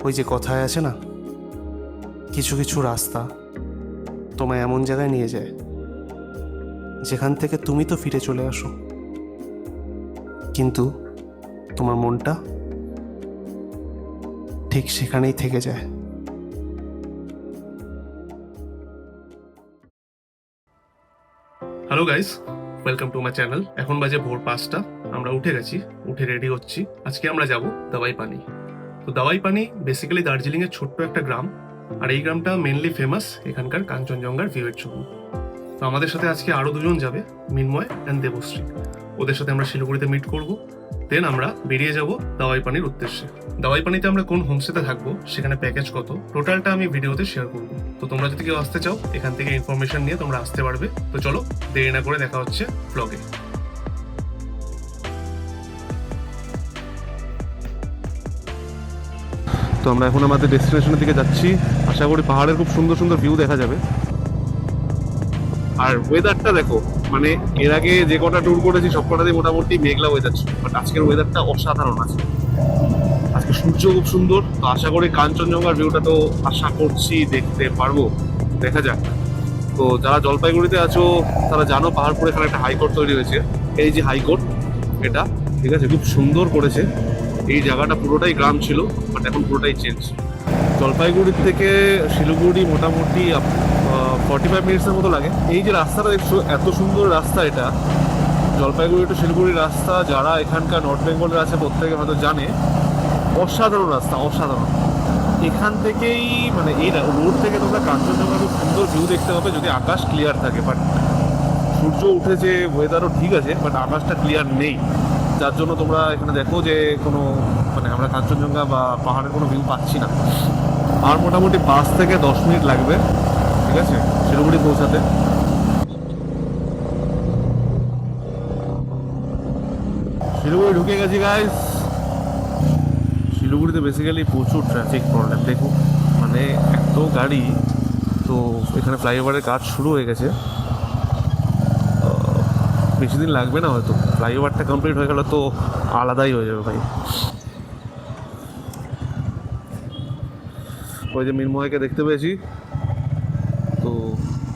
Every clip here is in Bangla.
ওই যে কথায় আছে না, কিছু কিছু রাস্তা তোমায় এমন জায়গায় নিয়ে যায় যেখান থেকে তুমি তো ফিরে চলে আসো, কিন্তু তোমার মনটা ঠিক সেখানেই থেকে যায়। Hello guys, welcome to my channel. এখন বাজে ভোর 5টা। আমরা উঠে গেছি, উঠে রেডি হচ্ছি। আজকে আমরা যাব দাওয়াই পানি। তো দাওয়াই পানি বেসিক্যালি দার্জিলিং এর ছোট্ট একটা গ্রাম, আর এই গ্রামটা মেনলি ফেমাস এখানকার কাঞ্চনজঙ্ঘার ভিউয়ের জন্য। তো আমাদের সাথে আজকে আরো দুজন যাবে, মিনময় অ্যান্ড দেবশ্রী। ওদের সাথে আমরা শিলিগুড়িতে মিট করব, দেন আমরা বেরিয়ে যাব দাওয়াই পানির উদ্দেশ্যে। দাওয়াই পানিতে আমরা কোন হোমস্টেতে থাকবো, সেখানে প্যাকেজ কত, টোটালটা আমি ভিডিওতে শেয়ার করবো। তো তোমরা যদি কেউ আসতে চাও, এখান থেকে ইনফরমেশন নিয়ে তোমরা আসতে পারবে। তো চলো, দেরি না করে দেখা হচ্ছে ব্লগে। তো আমরা এখন আমাদের ডেস্টিনেশনের দিকে যাচ্ছি। আশা করি পাহাড়ের খুব সুন্দর সুন্দর ভিউ দেখা যাবে। আর ওয়েদারটা দেখো, মানে এর আগে যে কটা ট্যুর করেছি সব কটাতেই মোটামুটি মেঘলা ওয়েদার ছিল, বাট আজকের ওয়েদারটা অসাধারণ আছে। আজকে সূর্য খুব সুন্দর। তো আশা করি কাঞ্চনজঙ্ঘার ভিউটা তো আশা করছি দেখতে পারবো, দেখা যাক। তো যারা জলপাইগুড়িতে আছো তারা জানো পাহাড়পুরে এখানে একটা হাইকোর্ট তৈরি হয়েছে। এই যে হাইকোর্ট, এটা ঠিক আছে, খুব সুন্দর করেছে। এই জায়গাটা পুরোটাই গ্রাম ছিল, বাট এখন পুরোটাই চেঞ্জ। জলপাইগুড়ির থেকে শিলিগুড়ি মোটামুটি 45 মিনিটসের মতো লাগে। এই যে রাস্তাটা দেখছো, এত সুন্দর রাস্তা এটা, জলপাইগুড়ি টু শিলিগুড়ির রাস্তা। যারা এখানকার নর্থ বেঙ্গলের আছে প্রত্যেকে হয়তো জানে, অসাধারণ রাস্তা, অসাধারণ। এখান থেকেই মানে এই রোড থেকে তোমরা কাঞ্চনজঙ্ঘা খুব সুন্দর ভিউ দেখতে পাবে যদি আকাশ ক্লিয়ার থাকে। বাট সূর্য উঠেছে, ওয়েদারও ঠিক আছে, বাট আকাশটা ক্লিয়ার নেই, যার জন্য তোমরা এখানে দেখো যে কোনো মানে আমরা কাঞ্চনজঙ্ঘা বা পাহাড়ের কোনো ভিউ পাচ্ছি না। আর মোটামুটি 5 থেকে 10 মিনিট লাগবে, ঠিক আছে, শিলিগুড়ি পৌঁছাতে। শিলিগুড়ি ঢুকে গেছি গাইস। শিলিগুড়িতে বেসিক্যালি প্রচুর ট্রাফিক প্রবলেম, দেখুন মানে এত গাড়ি। তো এখানে ফ্লাইওভারের কাজ শুরু হয়ে গেছে, বেশি দিন লাগবে না হয়তো। ফ্লাইওভারটা কমপ্লিট হয়ে গেলে তো আলাদাই হয়ে যাবে ভাই। ওই যে মিনময়কে দেখতে পেয়েছি, তো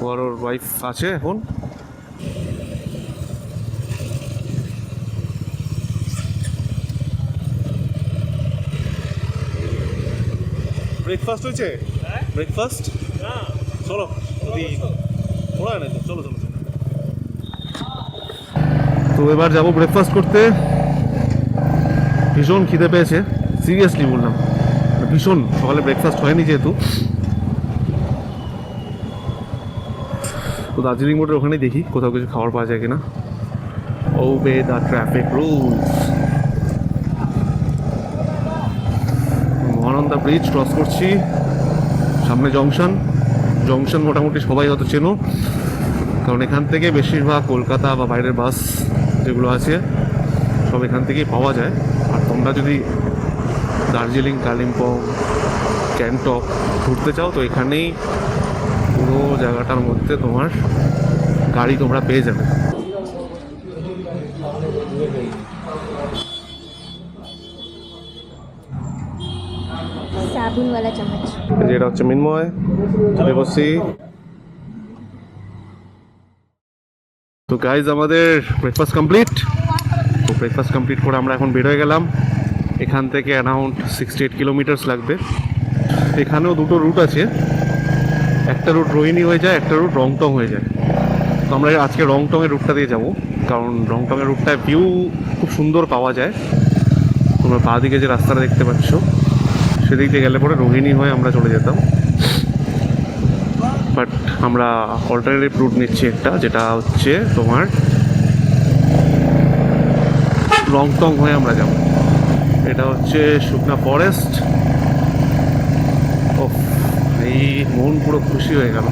ওর ওয়াইফ আছে এখন। ব্রেকফাস্ট হয়েছে? ব্রেকফাস্ট চলো, যদি ওরা না চলো চলো। তো এবার যাবো ব্রেকফাস্ট করতে। ভীষণ খিদে পেয়েছে, সিরিয়াসলি বললাম, ভীষণ। সকালে ব্রেকফাস্ট হয়নি যেহেতু। তো দার্জিলিং মোড়ের ওখানেই দেখি কোথাও কিছু খাবার পাওয়া যায় কিনা। ওবে the traffic rules. Mahananda bridge cross করছি, সামনে জংশন। জংশন মোটামুটি সবাই হয়তো চেনো, কারণ এখান থেকে বেশিরভাগ কলকাতা বা বাইরের বাস যেগুলো আছে সব এখান থেকেই পাওয়া যায়। আর তোমরা যদি দার্জিলিং, কালিম্পং, গ্যাংটক ঘুরতে চাও, তো এখানেই পুরো জায়গাটার মধ্যে তোমার গাড়ি তোমরা পেয়ে যাবে। साबुन वाला चम्मच। যেটা হচ্ছে মিনময়, দেবশ্রী। তো গাইজ আমাদের ব্রেকফাস্ট কমপ্লিট। তো ব্রেকফাস্ট কমপ্লিট করে আমরা এখন বের হয়ে গেলাম। এখান থেকে অ্যারাউন্ড 68 কিলোমিটার্স লাগবে। এখানেও দুটো রুট আছে, একটা রুট রোহিণী হয়ে যায়, একটা রুট রংটং হয়ে যায়। তো আমরা আজকে রংটংয়ের রুটটা দিয়ে যাব, কারণ রংটংয়ের রুটটায় ভিউ খুব সুন্দর পাওয়া যায়। তোমরা বাঁ দিকে যে রাস্তাটা দেখতে পাচ্ছ, সেদিক দিয়ে গেলে পরে রোহিণী হয়ে আমরা চলে যেতাম। বাট আমরা অল্টারনেটিভ রুট নিচ্ছি একটা, যেটা হচ্ছে তোমার রংটং হয়ে আমরা যাব। এটা হচ্ছে শুকনা ফরেস্ট। ও, এই মন পুরো খুশি হয়ে গেল।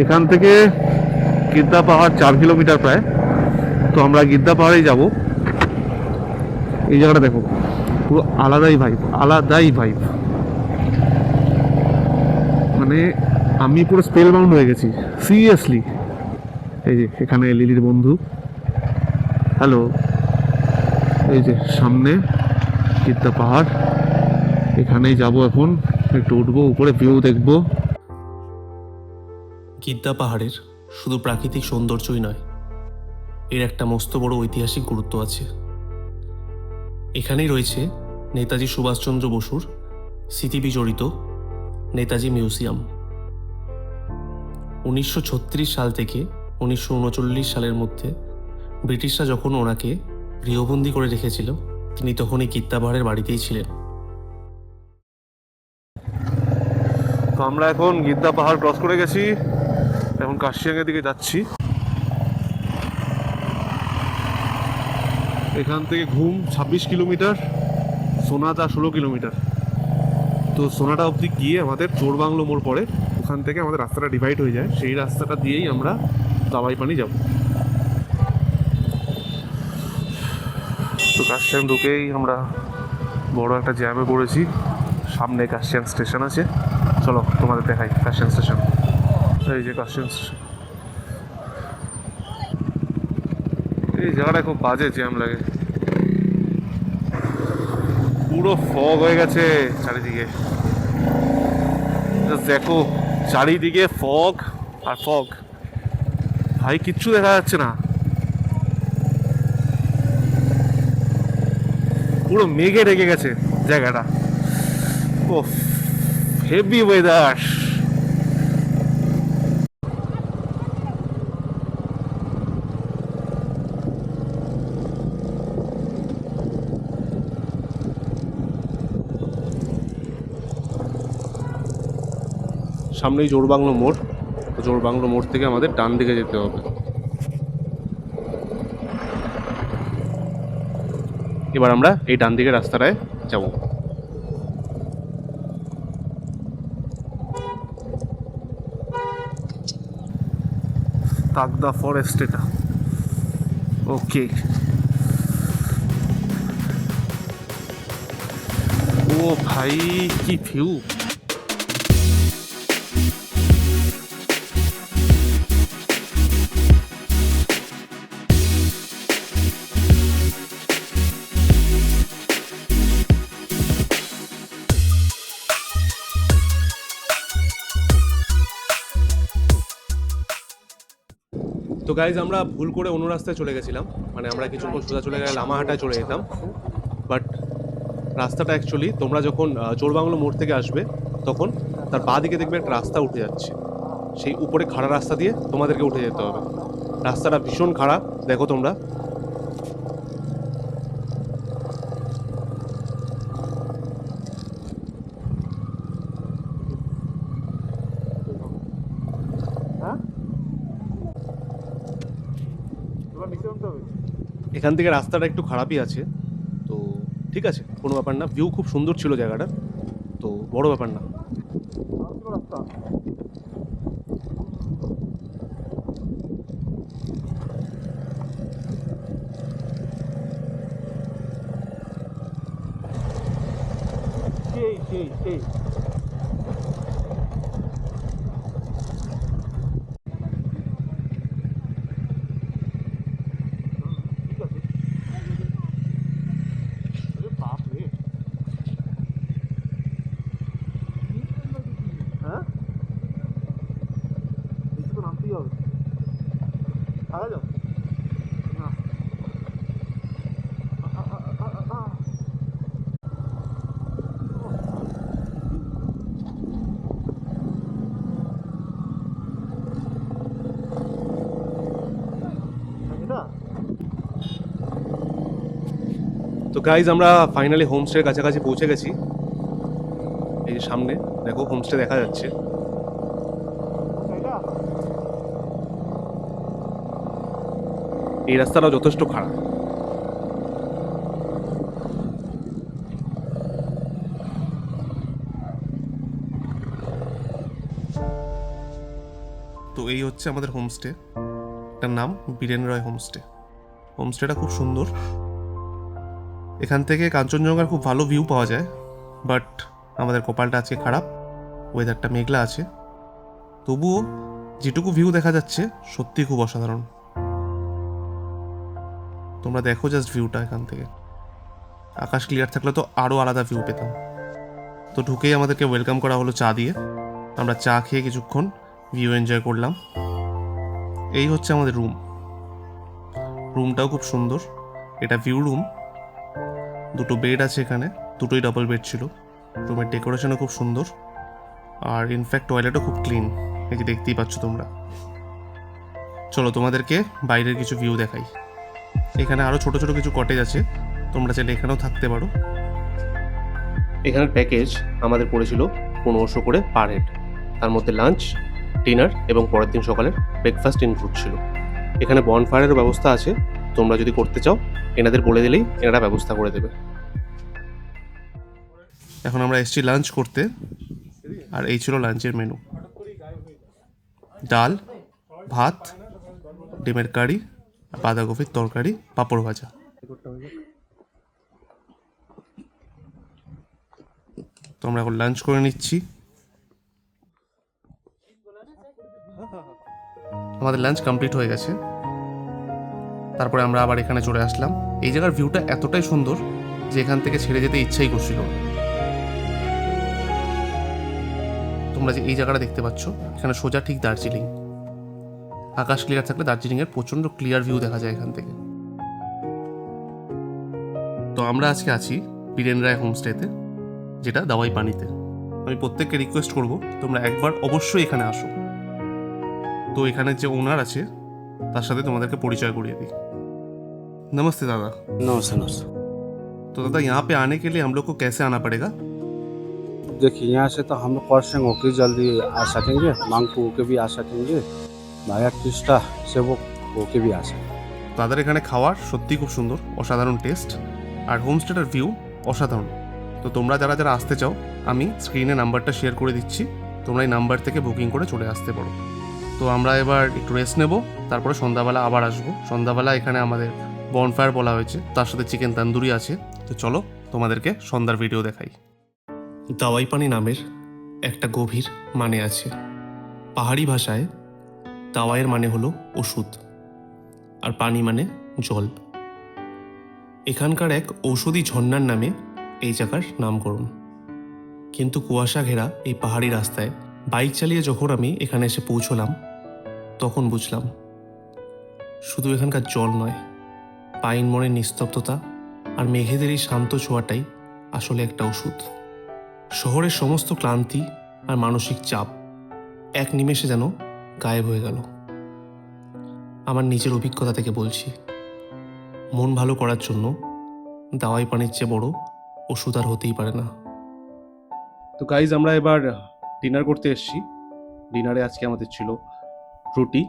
এখান থেকে গিদ্দা পাহাড় 4 কিলোমিটার প্রায়। তো আমরা গিদ্দা পাহাড়েই যাব। এই জায়গাটা দেখো, পুরো আলাদাই ভাইব, আলাদাই ভাইব। মানে আমি পুরো স্পেল বাউন্ড হয়ে গেছি সিরিয়াসলি। এই যে এখানে লিলির বন্ধু, হ্যালো। এই যে সামনে গিদ্দা পাহাড়, এখানেই যাব এখন, একটু উঠবো উপরে, ভিউ দেখবো। গিদ্দা পাহাড়ের শুধু প্রাকৃতিক সৌন্দর্যই নয়, এর একটা মস্ত বড় ঐতিহাসিক গুরুত্ব আছে। এখানেই রয়েছে নেতাজি সুভাষচন্দ্র বসুর স্মৃতি বিজড়িত নেতাজি মিউজিয়াম। 1936 সাল থেকে 1939 সালের মধ্যে ব্রিটিশরা যখন ওনাকে গৃহবন্দী করে রেখেছিল, তিনি তখন এই গিদ্দা পাহাড়ের বাড়িতেই ছিলেন। তো আমরা এখন গিদ্দা পাহাড় ক্রস করে গেছি, এখন কার্শিয়াংয়ের দিকে যাচ্ছি। এখান থেকে ঘুম 26 কিলোমিটার, সোনাদা 16 কিলোমিটার। তো সোনাটা অবধি গিয়ে আমাদের চোরবাংলো মোড় পড়ে, ওখান থেকে আমাদের রাস্তাটা ডিভাইড হয়ে যায়, সেই রাস্তাটা দিয়েই আমরা দাবাই পানি যাব। তো কার্শিয়াং ঢুকেই আমরা বড় একটা জ্যামে পড়েছি। সামনে কার্শিয়াং স্টেশন আছে, চলো তোমাদের দেখাই কার্শিয়াং স্টেশন। এই যে কার্শিয়াং স্টেশন, এই জায়গাটা খুব বাজে জ্যাম লাগে, পুরো ফগ হয়ে গেছে চারিদিকে। দেখো চারিদিকে ফগ আর ফগ, ভাই কিচ্ছু দেখা যাচ্ছে না, পুরো মেঘে ঢেকে গেছে জায়গাটা। ও হেভি ওয়েদার। সামনেই জোরবাংলো মোড়, তো জোরবাংলো মোড় থেকে আমাদের ডান দিকে যেতে হবে। এবার আমরা এই ডান দিকের রাস্তাটায় যাব। তাগদা ফরেস্ট এটা, ওকে। ও ভাই কি ভিউ! তো গাইজ আমরা ভুল করে অন্য রাস্তায় চলে গেছিলাম, মানে আমরা কিছুক্ষণ সোজা চলে গেলে লামাহাটায় চলে যেতাম। বাট রাস্তাটা অ্যাকচুয়ালি তোমরা যখন চোরবাংলো মোড় থেকে আসবে তখন তার বাঁ দিকে দেখবে একটা রাস্তা উঠে যাচ্ছে, সেই উপরে খাড়া রাস্তা দিয়ে তোমাদেরকে উঠে যেতে হবে। রাস্তাটা ভীষণ খাড়া, দেখো তোমরা। এখান থেকে রাস্তাটা একটু খারাপই আছে, তো ঠিক আছে, কোনো ব্যাপার না। ভিউ খুব সুন্দর ছিল জায়গাটা, তো বড় ব্যাপার না। তো গাইজ আমরা ফাইনালি হোমস্টের কাছাকাছি পৌঁছে গেছি। এই যে সামনে দেখো হোমস্টে দেখা যাচ্ছে। এই রাস্তাটাও যথেষ্ট খারাপ। তো এই হচ্ছে আমাদের হোমস্টে, এটার নাম বীরেন রয় হোমস্টে। হোমস্টেটা খুব সুন্দর, এখান থেকে কাঞ্চনজঙ্ঘার খুব ভালো ভিউ পাওয়া যায়। বাট আমাদের কপালটা আজকে খারাপ, ওয়েদারটা মেঘলা আছে। তবুও যেটুকু ভিউ দেখা যাচ্ছে সত্যি খুব অসাধারণ। তোমরা দেখো জাস্ট ভিউটা এখান থেকে, আকাশ ক্লিয়ার থাকলে তো আরও আলাদা ভিউ পেতাম। তো ঢুকেই আমাদেরকে ওয়েলকাম করা হলো চা দিয়ে। আমরা চা খেয়ে কিছুক্ষণ ভিউ এনজয় করলাম। এই হচ্ছে আমাদের রুমটাও খুব সুন্দর, এটা ভিউ রুম। দুটো বেড আছে এখানে, দুটোই ডাবল বেড ছিল। রুমের ডেকোরেশনও খুব সুন্দর, আর ইনফ্যাক্ট টয়লেটও খুব ক্লিন, এই যে দেখতেই পাচ্ছ তোমরা। চলো তোমাদেরকে বাইরের কিছু ভিউ দেখাই। এখানে আরও ছোট ছোট কিছু কটেজ আছে, তোমরা চাইলে এখানেও থাকতে পারো। এখানের প্যাকেজ আমাদের পড়েছিল 1500 করে পার হেড, তার মধ্যে লাঞ্চ, ডিনার এবং পরের দিন সকালের ব্রেকফাস্ট ইনক্লুড ছিল। এখানে বনফায়ারের ব্যবস্থা আছে, তোমরা যদি করতে চাও এনাদের বলে দিলেই এনারা ব্যবস্থা করে দেবে। এখন আমরা এসেছি লাঞ্চ করতে, আর এই ছিল লাঞ্চের মেনু: ডাল, ভাত, ডিমের কারি, বাঁধাকপির তরকারি, পাঁপড় ভাজা। তো আমরা এখন লাঞ্চ করে নিচ্ছি। আমাদের লাঞ্চ কমপ্লিট হয়ে গেছে, তারপরে আমরা আবার এখানে চলে আসলাম। এই জায়গার ভিউটা এতটাই সুন্দর যে এখান থেকে ছেড়ে যেতে ইচ্ছাই করছিল না। তোমরা যে এই জায়গাটা দেখতে পাচ্ছ, এখানে সোজা ঠিক দার্জিলিং। আকাশ ক্লিয়ার থাকলে দার্জিলিংয়ের প্রচণ্ড ক্লিয়ার ভিউ দেখা যায় এখান থেকে। তো আমরা আজকে আছি বীরেন রায় হোমস্টেতে, যেটা দাওয়াই পানিতে। আমি প্রত্যেককে রিকোয়েস্ট করব তোমরা একবার অবশ্যই এখানে আসো। তো এখানের যে ওনার আছে তার সাথে তোমাদেরকে পরিচয় করিয়ে দিই। नमस्ते दादा। नमस्ते नमस्ते। तो दादा यहाँ पे आने के लिए हम लोग को कैसे आना पड़ेगा? देखिए यहाँ से तो हम लोग क्रॉसिंग होकर जल्दी आ सकेंगे, मांगपू होके भी आ सकेंगे, भाया टिस्टा से वो होके भी आ सकेंगे। দাদার এখানে খাওয়ার সত্যি খুব সুন্দর, অসাধারণ টেস্ট, আর হোমস্টেটার ভিউ অসাধারণ। তো তোমরা যারা যারা আসতে চাও, আমি স্ক্রিনে নাম্বারটা শেয়ার করে দিচ্ছি, তোমরা এই নাম্বার থেকে বুকিং করে চলে আসতে পারো। তো আমরা এবার একটু রেস্ট নেব, তারপরে সন্ধ্যাবেলা আবার আসবো। সন্ধ্যাবেলা এখানে আমাদের বনফায়ার বলা হয়েছে, তার সাথে চিকেন তন্দুরি আছে। তো চলো তোমাদেরকে সন্ধ্যার ভিডিও দেখাই। দাওয়াই পানি নামের একটা গভীর মানে আছে। পাহাড়ি ভাষায় দাওয়াইয়ের মানে হলো ওষুধ, আর পানি মানে জল। এখানকার এক ঔষধি ঝর্ণার নামে এই জায়গার নামকরণ। কিন্তু কুয়াশা ঘেরা এই পাহাড়ি রাস্তায় বাইক চালিয়ে যখন আমি এখানে এসে পৌঁছলাম, তখন বুঝলাম শুধু এখানকার জল নয়, পাইন মনের নিস্তব্ধতা আর মেঘেদের এই শান্ত ছোঁয়াটাই আসলে একটা ওষুধ। শহরের সমস্ত ক্লান্তি আর মানসিক চাপ এক নিমেষে যেন গায়েব হয়ে গেল। আমার নিজের অভিজ্ঞতা থেকে বলছি, মন ভালো করার জন্য দাওয়াই পানির চেয়ে বড় ওষুধ আর হতেই পারে না। তো গাইজ আমরা এবার ডিনার করতে এসেছি। ডিনারে আজকে আমাদের ছিল রুটি,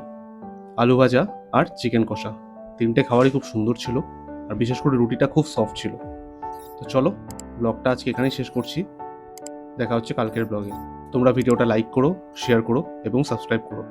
আলু ভাজা আর চিকেন কষা। তিনটে খাবারই খুব সুন্দর ছিল, আর বিশেষ করে রুটিটা খুব সফট ছিল। তো চলো ব্লগটা আজকে এখানেই শেষ করছি, দেখা হচ্ছে কালকের ব্লগে। তোমরা ভিডিওটা লাইক করো, শেয়ার করো এবং সাবস্ক্রাইব করো।